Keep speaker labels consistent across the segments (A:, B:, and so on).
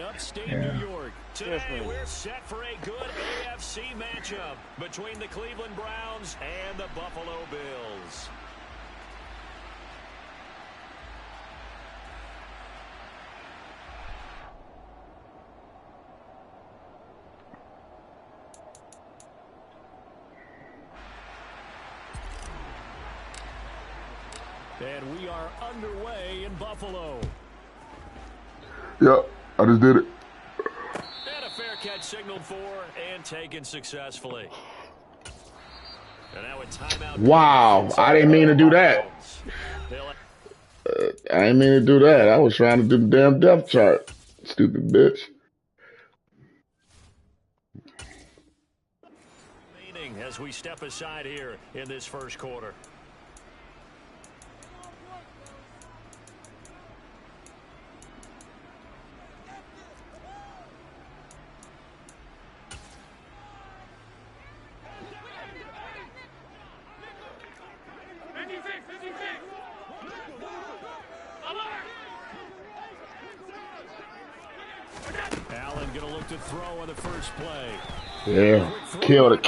A: upstate New York. Today we're set for a good AFC matchup between the Cleveland Browns and the Buffalo Bills. And we are underway in Buffalo.
B: Yep, I just did it.
A: And a fair catch signaled for and taken successfully. And now a timeout.
B: Wow, I didn't mean to do that. I didn't mean to do that. I was trying to do the damn depth chart. Stupid bitch.
A: As we step aside here in this first quarter. Allen gonna look to throw on the first play.
B: Yeah, kill it.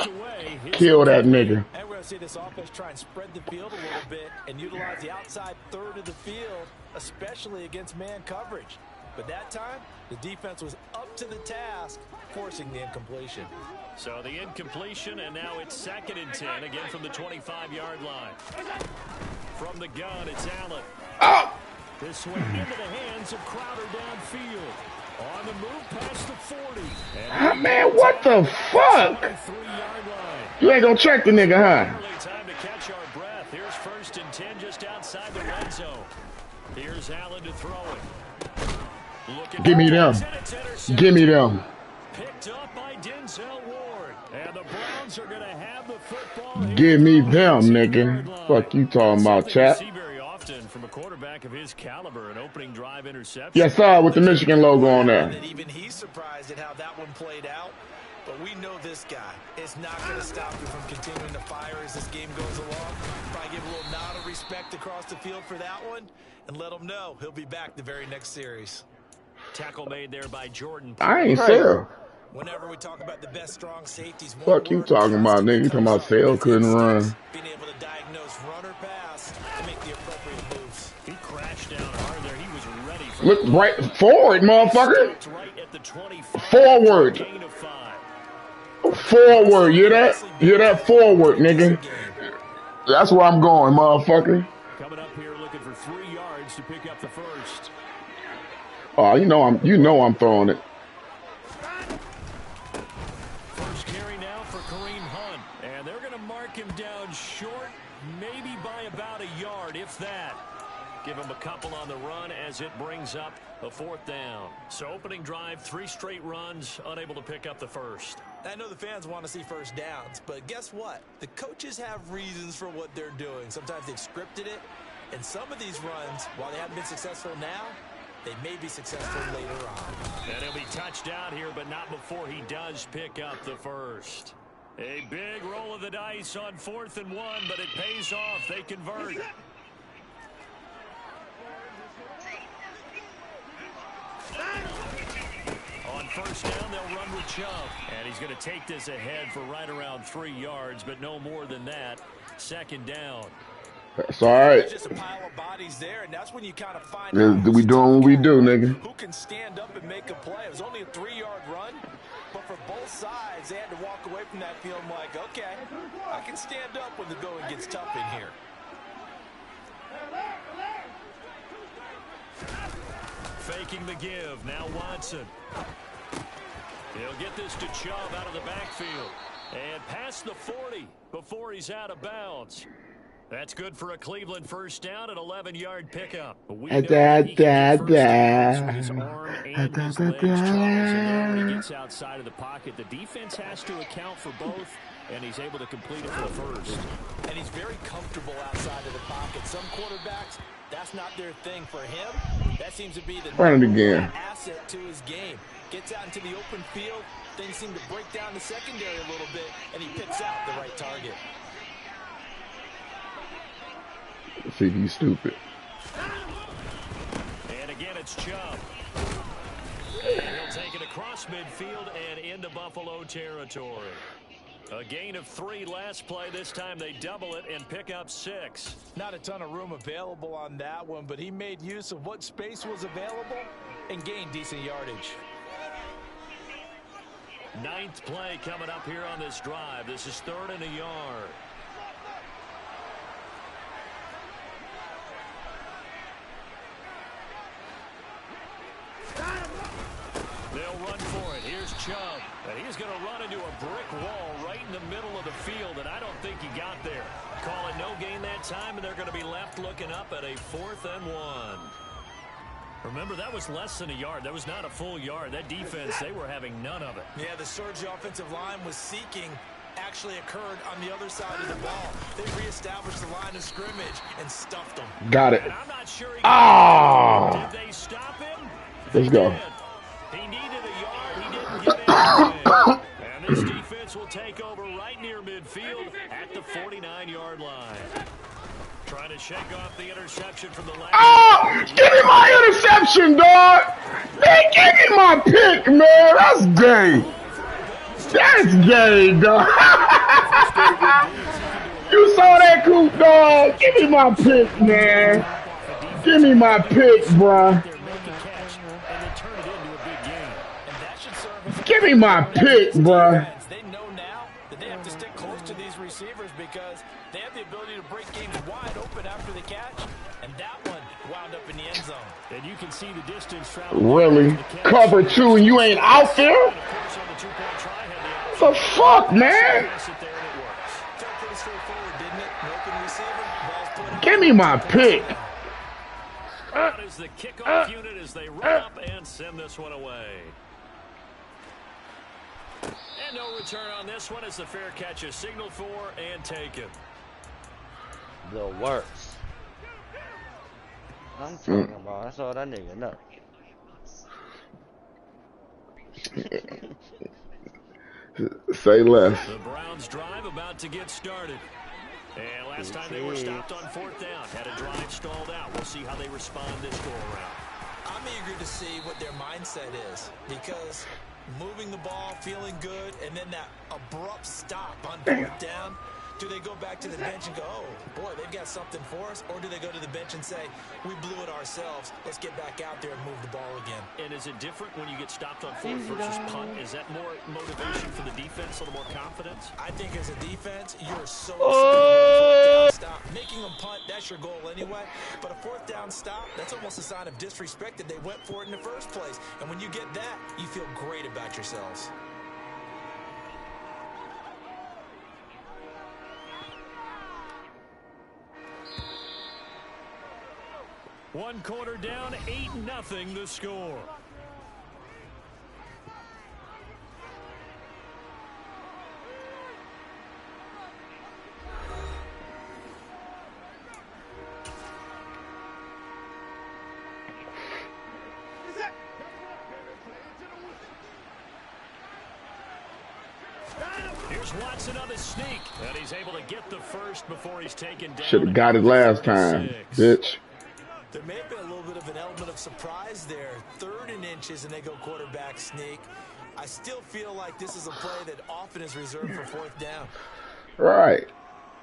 B: Kill that nigga.
C: And we're going to see this offense try and spread the field a little bit and utilize the outside third of the field, especially against man coverage. But that time, the defense was up to the task, forcing the incompletion.
A: So the incompletion, and now it's 2nd and 10, again from the 25-yard line. From the gun, it's Allen.
B: Oh!
A: This one into the hands of Crowder downfield. On the move past the 40.
B: Ah, man, what the fuck? You ain't gonna check the nigga, huh?
A: Time to catch our breath. Here's 1st and 10 just outside the red zone. Here's Allen to throw it.
B: Give me them. Give me them.
A: Picked up by Denzel Ward. And the Browns are going to have the football.
B: Give me them, nigga. Fuck you talking about, chap.
A: From a quarterback of his caliber, an opening drive interception.
B: Yes, sir, with the Michigan logo on there.
C: Even he's surprised at how that one played out. But we know this guy is not going to stop him from continuing to fire as this game goes along. Probably give a little nod of respect across the field for that one and let him know he'll be back the very next series.
A: Tackle made there by Jordan.
B: I ain't sell.
C: Whenever we talk about the best strong safeties,
B: fuck you talking about, nigga? You talking about Sale couldn't run.
C: Being able to diagnose run or pass and make the appropriate moves.
A: He crashed down hard there. He was ready for
B: look right forward, motherfucker.
A: Right at the 25.
B: Forward. Forward. You hear that? You hear that? Forward, nigga. That's where I'm going, motherfucker.
A: Coming up here looking for 3 yards to pick up the first.
B: Oh, you know I'm throwing it.
A: First carry now for Kareem Hunt. And they're going to mark him down short, maybe by about a yard, if that. Give him a couple on the run as it brings up a 4th down. So opening drive, 3 straight runs, unable to pick up the first.
C: I know the fans want to see first downs, but guess what? The coaches have reasons for what they're doing. Sometimes they've scripted it, and some of these runs, while they haven't been successful now, they may be successful later on.
A: And he'll be touched down here, but not before he does pick up the first. A big roll of the dice on 4th and 1, but it pays off. They convert. On first down, they'll run with Chubb. And he's going to take this ahead for right around 3 yards, but no more than that. 2nd down.
B: That's all right.
C: There's just a pile of bodies there, and that's when you kind of find
B: out we doing what we do, nigga.
C: Who can stand up and make a play. It was only a 3-yard run, but for both sides, they had to walk away from that field like, okay, I can stand up when the going gets tough in here.
A: Faking the give. Now Watson. He'll get this to Chubb out of the backfield. And past the 40 before he's out of bounds. That's good for a Cleveland first down, an 11-yard pickup. We know he can get first downs with his arm and his legs, Charles, and when he gets outside of the pocket, the defense has to account for both, and he's able to complete it for the first.
C: And he's very comfortable outside of the pocket. Some quarterbacks, that's not their thing. For him, that seems to be the asset to his game. Gets out into the open field, things seem to break down the secondary a little bit, and he picks out the right target.
B: See, he's stupid.
A: And again, it's Chubb. He'll take it across midfield and into Buffalo territory. A gain of 3 last play. This time they double it and pick up 6.
C: Not a ton of room available on that one, but he made use of what space was available and gained decent yardage.
A: 9th play coming up here on this drive. This is 3rd and a yard. They'll run for it. Here's Chubb. And he's going to run into a brick wall right in the middle of the field, and I don't think he got there. Call it no gain that time, and they're going to be left looking up at a 4th and 1. Remember, that was less than a yard. That was not a full yard. That defense, they were having none of it.
C: Yeah, the surge the offensive line was seeking actually occurred on the other side of the ball. They reestablished the line of scrimmage and stuffed them.
B: Got it.
A: And I'm not sure he
B: Ah!
A: Did they stop him?
B: Let's go.
A: He needed a yard. He didn't get anything. And this defense will take over right near midfield at the 49-yard line. Trying to shake off the interception from the last.
B: Oh! Give me my interception, dog! Man, give me my pick, man! That's gay! That's gay, dog! You saw that, Coop, dog! Give me my pick, man! Give me my pick, bruh! Give me my pick, bruh!
C: They know now that they have to stick close to these receivers because they have the ability to break games wide open after the catch, and that one wound up in the end zone.
A: And you can see the distance traveled.
B: Really? Cover 2 and you ain't out there? The fuck, man? Give me my pick.
A: That is the kickoff unit as they run up and send this one away. And no return on this one as the fair catch is signaled for and taken.
D: The worst. I'm talking about. That's all that nigga know.
B: Say less.
A: The Browns drive about to get started. And last time they were stopped on 4th down. Had a drive stalled out. We'll see how they respond this go-around.
C: I'm eager to see what their mindset is because moving the ball, feeling good, and then that abrupt stop on 4th down. Do they go back to the bench and go, oh, boy, they've got something for us? Or do they go to the bench and say, we blew it ourselves. Let's get back out there and move the ball again.
A: And is it different when you get stopped on 4th versus punt? Is that more motivation for the defense, a little more confidence?
C: I think as a defense, you're so excited about a 4th down stop. Making them punt, that's your goal anyway. But a 4th down stop, that's almost a sign of disrespect that they went for it in the first place. And when you get that, you feel great about yourselves.
A: One quarter down, 8-0 the score. Here's Watson on the sneak, and he's able to get the first before he's taken down.
B: Should have got it last time, bitch.
C: There may have been a little bit of an element of surprise there. 3rd and inches, and they go quarterback sneak. I still feel like this is a play that often is reserved for 4th down.
B: Right.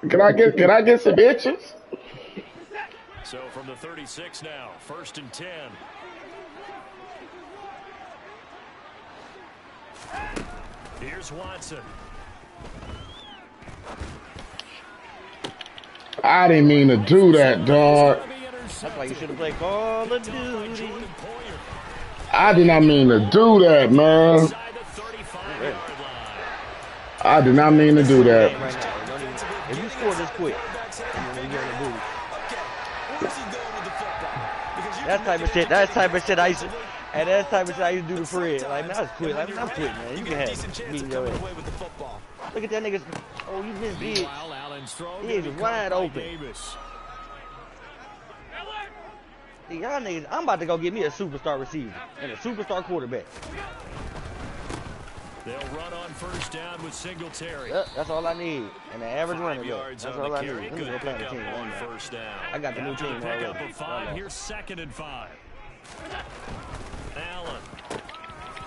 B: Can I get some inches?
A: So from the 36 now, 1st and 10. Here's Watson.
B: I didn't mean to do that, dog.
D: That's why you should have played Call of Duty.
B: I did not mean to do that, man. I did not mean to do that.
D: If you score this quick, that type of shit I used to, and that type of shit I used to do to Fred. Like, man, I was quit. I'm quitting, man. You can have me go ahead. Look at that nigga. Oh, you just did. He is wide open. Y'all niggas, I'm about to go get me a superstar receiver and a superstar quarterback.
A: They'll run on 1st down with Singletary.
D: That's all I need. And an average runner. That's all I need.
A: Let me go play the team on 1st down.
D: I got the new team already.
A: Pick up a 5. Here's 2nd and 5. Allen.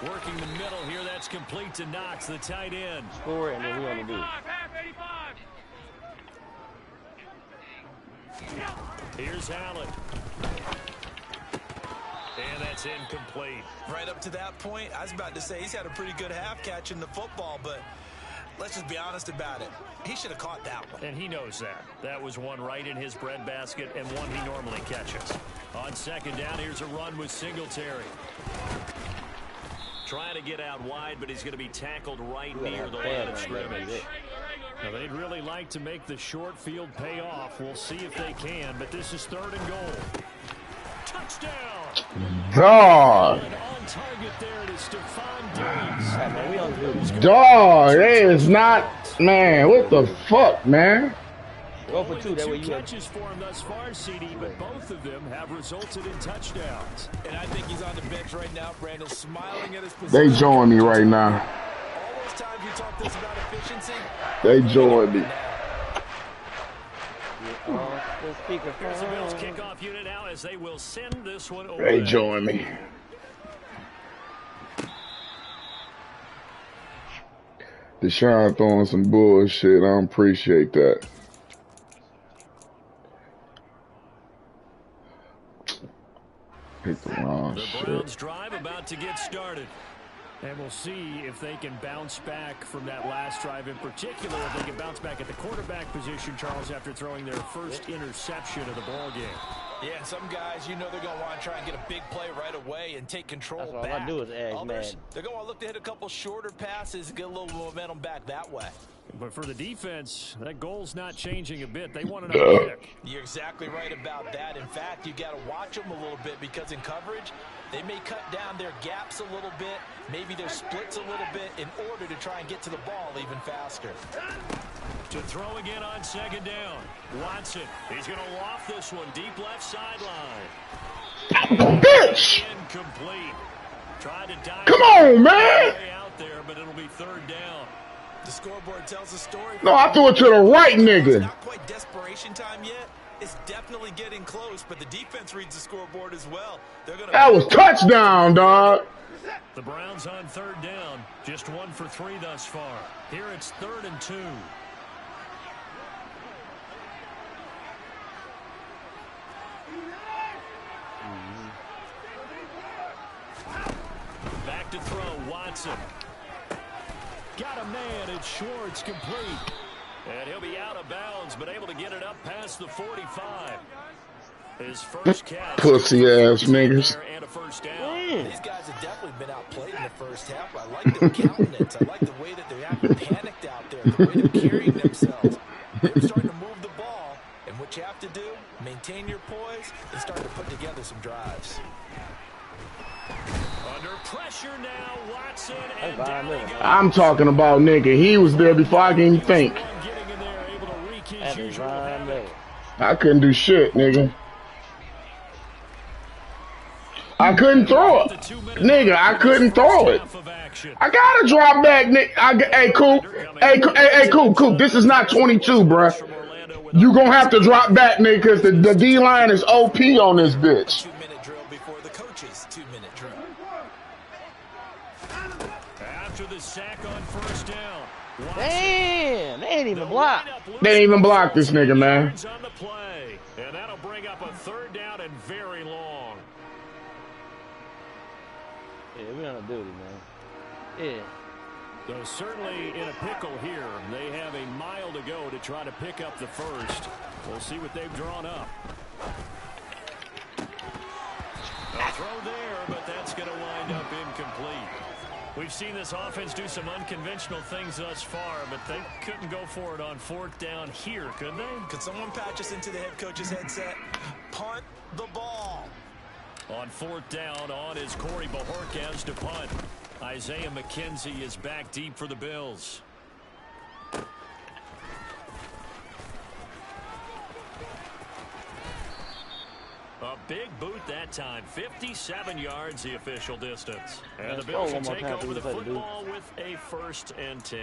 A: Working the middle here. That's complete to Knox, the tight end.
D: Score, and then we on the do.
A: Here's Allen. And that's incomplete.
C: Right up to that point, I was about to say he's had a pretty good half catching the football, but let's just be honest about it. He should have caught that one.
A: And he knows that. That was one right in his breadbasket and one he normally catches. On second down, here's a run with Singletary. Trying to get out wide, but he's going to be tackled right near the line of scrimmage. Now, they'd really like to make the short field pay off. We'll see if they can, but this is 3rd and goal. Touchdown!
B: Dog.
A: And on target there it is Stephon Diggs.
B: Dog, it is not, man, what the fuck, man?
D: Go for 2, that way you
A: catches for him thus far, CD, but both of them have resulted in touchdowns.
C: And I think he's on the bench right now, Brandon, smiling at his position.
B: They join me right now.
C: All those times you talk this about efficiency.
B: They join me.
A: Here's the Bills kickoff unit now as they will send this one over.
B: They join me. Deshaun throwing some bullshit. I don't appreciate that. Pick the wrong shit.
A: The Browns drive about to get started. And we'll see if they can bounce back from that last drive in particular. If they can bounce back at the quarterback position, Charles, after throwing their first interception of the ball game.
C: Yeah, some guys, you know they're going to want to try and get a big play right away and take control
D: That's all
C: back.
D: I do is edge,
C: Others,
D: man.
C: they're going to look to hit a couple shorter passes, get a little momentum back that way.
A: But for the defense, that goal's not changing a bit. They want another kick.
C: You're exactly right about that. In fact, you got to watch them a little bit because in coverage, they may cut down their gaps a little bit, maybe their splits a little bit in order to try and get to the ball even faster.
A: To throw again on second down. Watson, he's going to loft this one deep left sideline.
B: Bitch!
A: Incomplete. Tried to dive.
B: Come on, man!
A: Out there, but it'll be 3rd down.
C: The scoreboard tells the story.
B: No, I threw it to the right, nigga.
C: It's not quite desperation time yet. It's definitely getting close, but the defense reads the scoreboard as well. They're gonna.
B: That was touchdown, dog.
A: The Browns on 3rd down. Just 1 for 3 thus far. Here it's 3rd and 2. Back to throw, Watson. Got a man, it's Schwartz, complete. And he'll be out of bounds, but able to get it up past the 45. His first catch.
B: Pussy ass niggas.
A: And a first down.
C: These guys have definitely been outplayed in the first half. I like their countenance. I like the way that they're acting panicked out there, the way they're carrying themselves. They're starting to move the ball, and what you have to do, maintain your poise, and start to put together some drives.
A: Under pressure now, Watson, and down he goes.
B: I'm talking about, nigga. He was there before I can even think.
A: Getting in there, able to wreak his usual havoc.
B: I couldn't do shit, nigga. I couldn't throw it. Nigga, I couldn't throw it. I gotta drop back, nigga. Hey, cool. Hey, cool. This is not 22, bruh. You gonna have to drop back, nigga, because the D-line is OP on this bitch.
C: 2-minute drill before the coach's 2-minute drill.
A: After the sack on first down.
D: Damn, they ain't even blocked.
B: They ain't even blocked this nigga, man.
A: On the play, and that'll bring up a 3rd down and very long.
D: Yeah, we on a duty, man. Yeah.
A: So certainly in a pickle here. They have a mile to go to try to pick up the first. We'll see what they've drawn up. A throw there, but that's going to wind up incomplete. We've seen this offense do some unconventional things thus far, but they couldn't go for it on 4th down here, could they?
C: Could someone patch us into the head coach's headset? Punt the ball.
A: On 4th down, on is Corey Bajorquez to punt. Isaiah McKenzie is back deep for the Bills. A big boot that time. 57 yards the official distance. And the Bills will take over the football with a 1st and 10.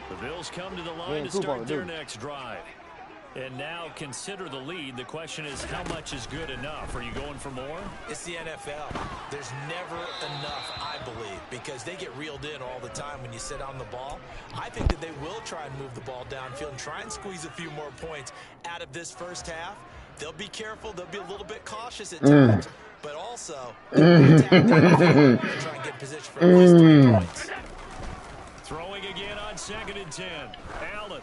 A: The Bills come to the line to start their next drive. And now consider the lead. The question is, how much is good enough? Are you going for more?
C: It's the NFL. There's never enough, I believe, because they get reeled in all the time when you sit on the ball. I think that they will try and move the ball downfield and try and squeeze a few more points out of this first half. They'll be careful. They'll be a little bit cautious at times, but also they'll attack downfield and try and get position for at least 3 points.
A: Throwing again on 2nd and 10. Allen.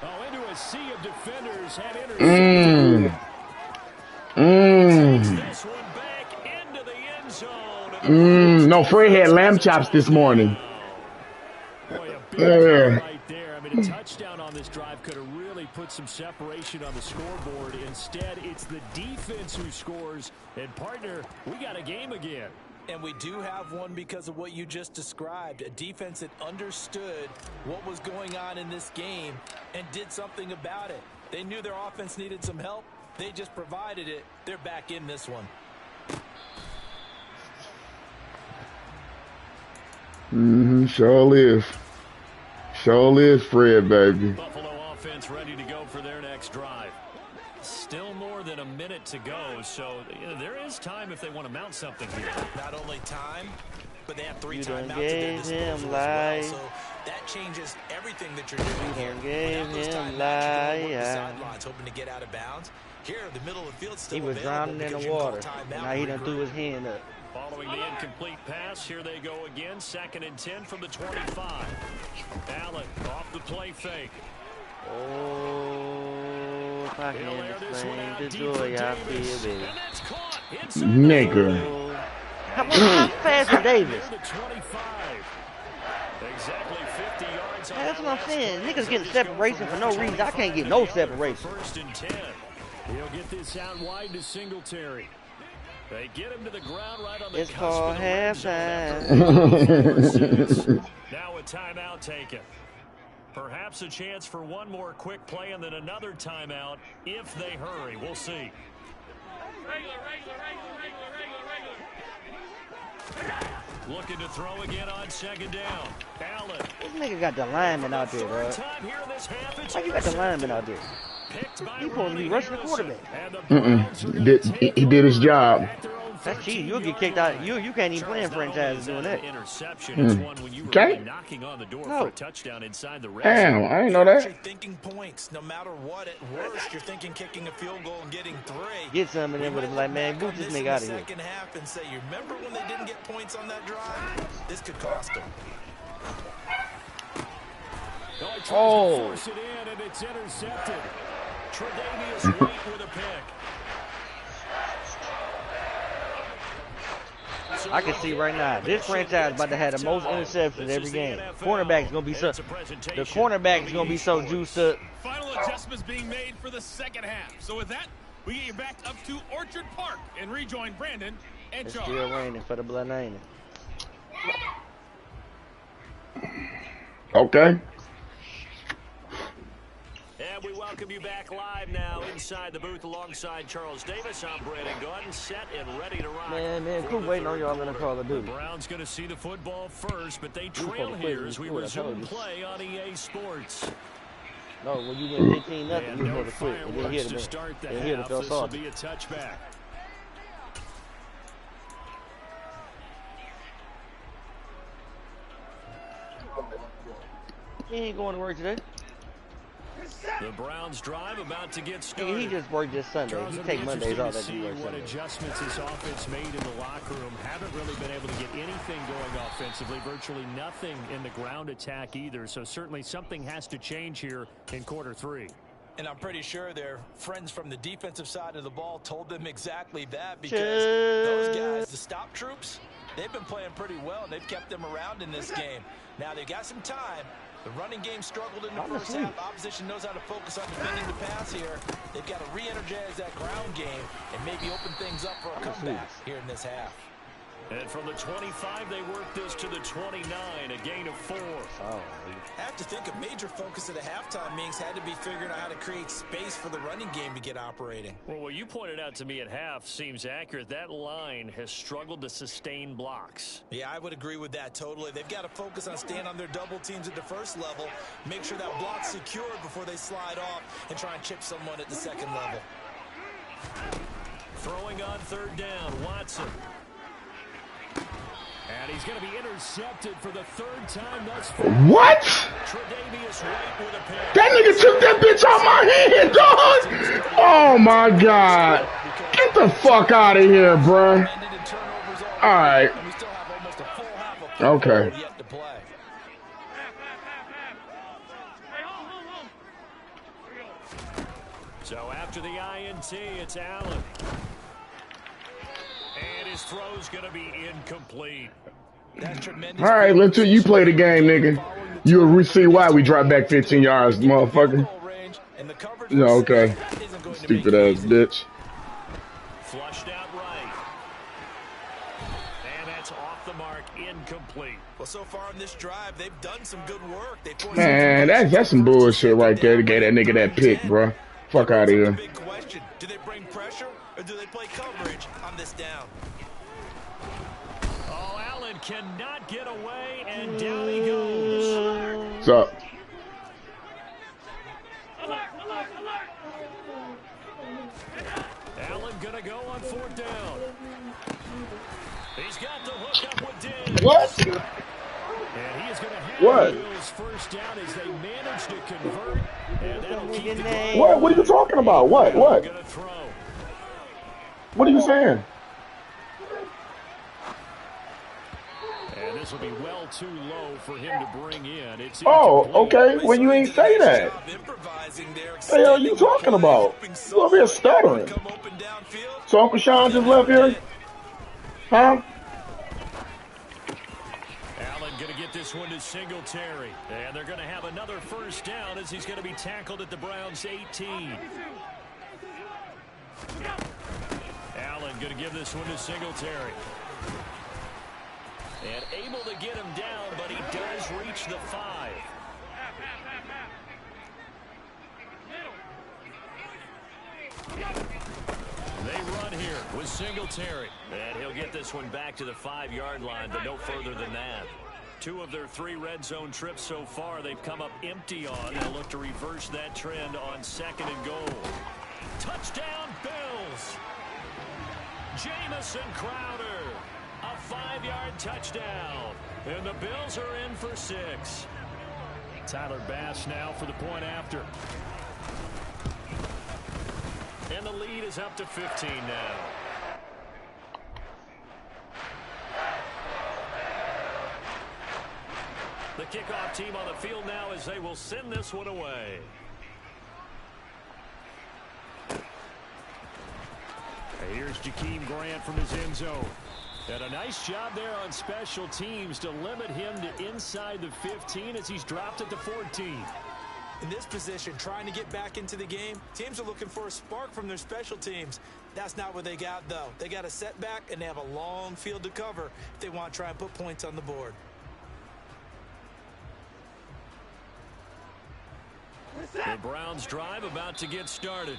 A: Oh, into a sea of defenders, had intercepted. This one back into the end zone.
B: No, Fred had lamb chops this morning.
A: Boy, a big play right there. I mean, a touchdown on this drive could have really put some separation on the scoreboard. Instead, it's the defense who scores. And, partner, we got a game again.
C: And we do have one because of what you just described, a defense that understood what was going on in this game and did something about it. They knew their offense needed some help. They just provided it. They're back in this one.
B: Sure is. Sure is, Fred, baby.
A: Buffalo offense ready to go for their next drive. Still more than a minute to go, so there is time if they want to mount something here.
C: Not only time, but they have 3
D: You
C: timeouts
D: done
C: at their
D: gave
C: disposal
D: him
C: as well.
D: life.
C: So that changes everything that you're doing here.
D: Gave
C: Without those
D: him
C: timeouts, you're going to work the
D: life.
C: sidelines, hoping to get out of bounds. Here, the middle of the field still
D: He was
C: available
D: drowning in
C: because
D: the
C: you call
D: water.
C: timeout
D: And now he done
C: regroup.
D: threw his hand up.
A: Following the incomplete pass, here they go again. 2nd and 10 from the 25. Allen off the play fake.
D: Oh, if I
A: He'll
D: can
A: air this one
D: explain
A: out
D: the
A: deep for
D: joy I
A: Davis.
D: feel, baby.
A: And that's caught inside the
B: Nigga.
A: 40.
D: How fast is Davis?
A: Near the 25. Exactly 50 yards on
D: That's
A: that
D: what I'm
A: last
D: saying.
A: play.
D: Niggas getting
A: Just go
D: separation
A: from
D: for no
A: one
D: reason. I
A: 25
D: can't get
A: to
D: no
A: the other for
D: separation.
A: 1st and 10. He'll get this out wide to Singletary. They get him to the ground right on the
D: It's
A: cusp
D: called
A: of the red zone after
D: halftime.
A: 4 minutes. Now a timeout taken. Perhaps a chance for one more quick play and then another timeout if they hurry. We'll see. Looking to throw again on 2nd down. Allen.
D: This nigga got the lineman out there, bro. Why you got the lineman out there? He supposed to be rushing the quarterback.
B: He did his job.
D: That's cheating. You'll get kicked out. You can't even play in franchise doing that.
B: Okay.
D: No.
B: Damn, I didn't know that.
C: You're thinking points, no matter what. At worst, you're thinking kicking a field goal and getting 3.
D: Get some of them with him like, man, boot this nigga out of here.
C: Second half and say, you remember when they didn't get points on that drive? This could cost them.
A: Oh. Force it in, and it's intercepted. Tre'Davious White with a pick.
D: I can see right now, this franchise about to have the most interceptions every game. Cornerback's gonna be so. The cornerback's gonna be so juiced up.
E: Final adjustments being made for the second half. So with that, we get you back up to Orchard Park and rejoin Brandon and
D: It's
E: Charles.
D: still raining for the blood name.
B: Okay.
A: And we welcome you back live now inside the booth alongside Charles Davis. I'm Brandon Gunn, set and ready to rock.
D: Man, quit waiting on y'all in the Call of Duty.
A: The Browns going to see the football first, but they trail here as we resume play on EA Sports.
D: No, when you win 15-0,
A: And
D: you
A: no
D: supposed to quit. And then
A: fireworks
D: hit
A: to
D: him.
A: start the
D: And hit him,
A: half.
D: feel
A: This will
D: salty.
A: be a touchback.
D: He ain't going to work today.
A: The Browns drive about to get
D: Nigga,
A: started.
D: he just worked this Sunday.
A: Charles,
D: He
A: it'll
D: take
A: be
D: Mondays
A: interesting
D: off
A: to
D: that he
A: see
D: works
A: what
D: Sunday.
A: adjustments his offense made in the locker room. Haven't really been able to get anything going offensively. Virtually nothing in the ground attack either. So certainly something has to change here in quarter 3.
C: And I'm pretty sure their friends from the defensive side of the ball told them exactly that, because those guys, the stop troops, they've been playing pretty well, and they've kept them around in this game. Now, they've got some time. The running game struggled in the first half. Opposition knows how to focus on defending the pass here. They've got to re-energize that ground game and maybe open things up for a comeback here in this half.
A: And from the 25, they work this to the 29, a gain of 4.
C: Oh, I have to think a major focus of the halftime meetings had to be figuring out how to create space for the running game to get operating.
A: Well, what you pointed out to me at half seems accurate. That line has struggled to sustain blocks.
C: Yeah, I would agree with that totally. They've got to focus on staying on their double teams at the first level, make sure that block's secured before they slide off, and try and chip someone at the second level.
A: Throwing on third down, Watson. And he's going to be intercepted for the third time thus far.
B: What? That nigga took that bitch out my hand, dog. Oh, my God. Get the fuck out of here, bro. All right. Okay.
A: So after the INT, it's Allen. And his throw's going to be incomplete.
C: That's tremendous.
B: All right, until you play the game, nigga. You'll see why we dropped back 15 yards, motherfucker. No, okay. Stupid ass bitch.
A: Flushed out right. And that's off the mark, incomplete.
C: Well, so far in this drive, they've done some good work.
B: Man, that's some bullshit right there to get that nigga that pick, bro. Fuck out of here.
C: Big question. Do they bring pressure or do they play coverage on this down?
A: Oh, Allen cannot get away, and down he goes.
B: What's up?
A: Allen gonna go on fourth down. He's got the hook up with Diggs.
B: What?
A: And he is gonna have
B: What?
A: the Bills first down as they manage to convert. And that'll keep the
B: What? What are you talking about? What? What?
A: gonna throw.
B: What are you saying?
A: And this will be well too low for him to bring in. It's
B: Oh,
A: incomplete.
B: okay. Well, you ain't say that. What the hell are you talking about? You over here stuttering. So Uncle Sean just left here? Huh?
A: Allen going to get this one to Singletary. And they're going to have another first down as he's going to be tackled at the Browns' 18. Allen going to give this one to Singletary. And able to get him down, but he does reach the 5. They run here with Singletary. And he'll get this one back to the 5-yard line, but no further than that. 2 of their 3 red zone trips so far, they've come up empty on. They'll look to reverse that trend on 2nd and goal. Touchdown, Bills! Jamison Crowder. A 5-yard touchdown. And the Bills are in for 6. Tyler Bass now for the point after. And the lead is up to 15 now. The kickoff team on the field now as they will send this one away. Here's Jakeem Grant from his end zone. And a nice job there on special teams to limit him to inside the 15 as he's dropped at the 14.
C: In this position, trying to get back into the game, teams are looking for a spark from their special teams. That's not what they got, though. They got a setback, and they have a long field to cover if they want to try and put points on the board.
A: The Browns drive about to get started.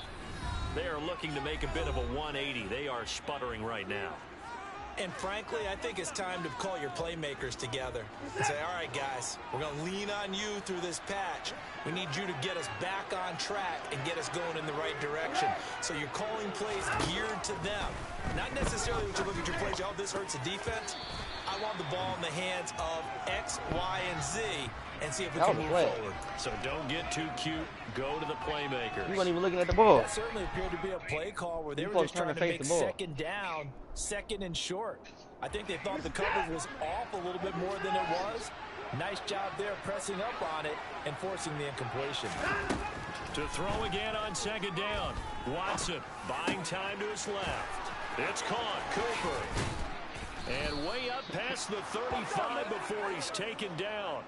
A: They are looking to make a bit of a 180. They are sputtering right now.
C: And frankly, I think it's time to call your playmakers together and say, all right, guys, we're going to lean on you through this patch. We need you to get us back on track and get us going in the right direction. So you're calling plays geared to them. Not necessarily what you look at your plays, oh, this hurts the defense. I want the ball in the hands of X, Y, and Z and see if we can move forward.
A: So don't get too cute. Go to the playmakers.
D: You weren't even looking at the ball.
C: That certainly appeared to be a play call where they were just trying to make second down, second and short. I think they thought the coverage was off a little bit more than it was. Nice job there pressing up on it and forcing the incompletion.
A: To throw again on 2nd down. Watson buying time to his left. It's caught. Cooper. And way up past the 35 before he's taken down.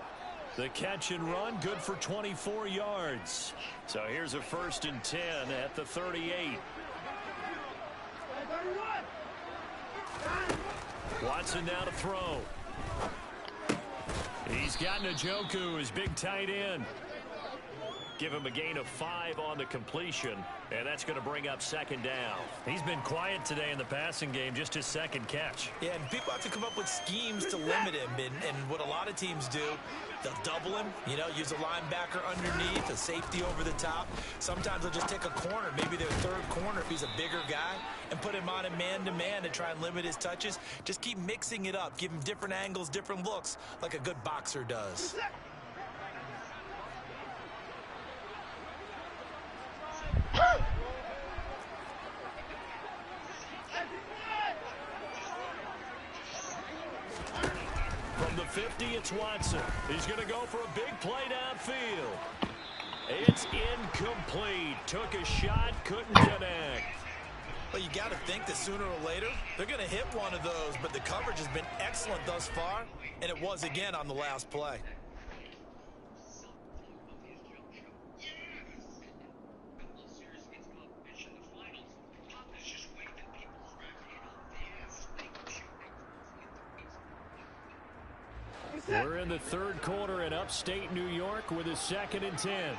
A: The catch and run, good for 24 yards. So here's a 1st and 10 at the 38. Watson now to throw. He's got Njoku, his big tight end. Give him a gain of 5 on the completion, and that's going to bring up second down. He's been quiet today in the passing game, just his second catch.
C: Yeah, and people have to come up with schemes to limit him, and what a lot of teams do, they'll double him, you know, use a linebacker underneath, a safety over the top. Sometimes they'll just take a corner, maybe their third corner if he's a bigger guy, and put him on a man-to-man to try and limit his touches. Just keep mixing it up, give him different angles, different looks, like a good boxer does.
A: From the 50, it's Watson. He's going to go for a big play downfield. It's incomplete. Took a shot, couldn't connect.
C: Well, you got to think that sooner or later, they're going to hit one of those, but the coverage has been excellent thus far, and it was again on the last play.
A: We're in the third quarter in upstate New York with a 2nd and 10.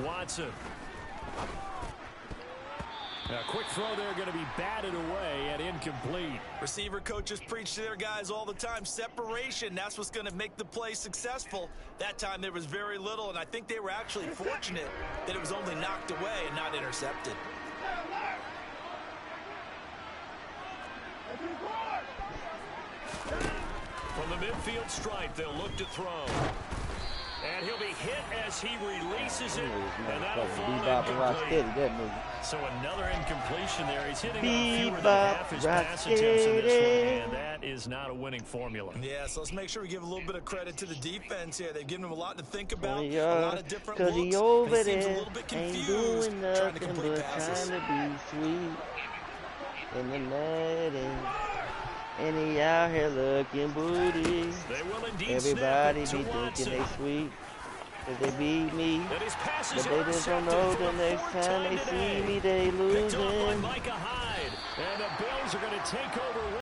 A: Watson. A quick throw there going to be batted away and incomplete.
C: Receiver coaches preach to their guys all the time. Separation, that's what's going to make the play successful. That time there was very little, and I think they were actually fortunate that it was only knocked away and not intercepted.
A: From the midfield stripe, they'll look to throw. And he'll be hit as he releases it. And that'll fall incomplete. So another incompletion there. He's hitting on fewer than half his pass attempts in this one, and that is not a winning formula.
C: Yeah, so let's make sure we give a little bit of credit to the defense here. They've given him a lot to think about, a lot of different looks. He seems a little bit confused, trying to complete passes.
D: Trying to be sweet in the netting. And he out here looking booty. Everybody be thinking they sweet, cause they beat me. But they just don't know the next time they see me, they losing.
A: And the Bills are going to take over.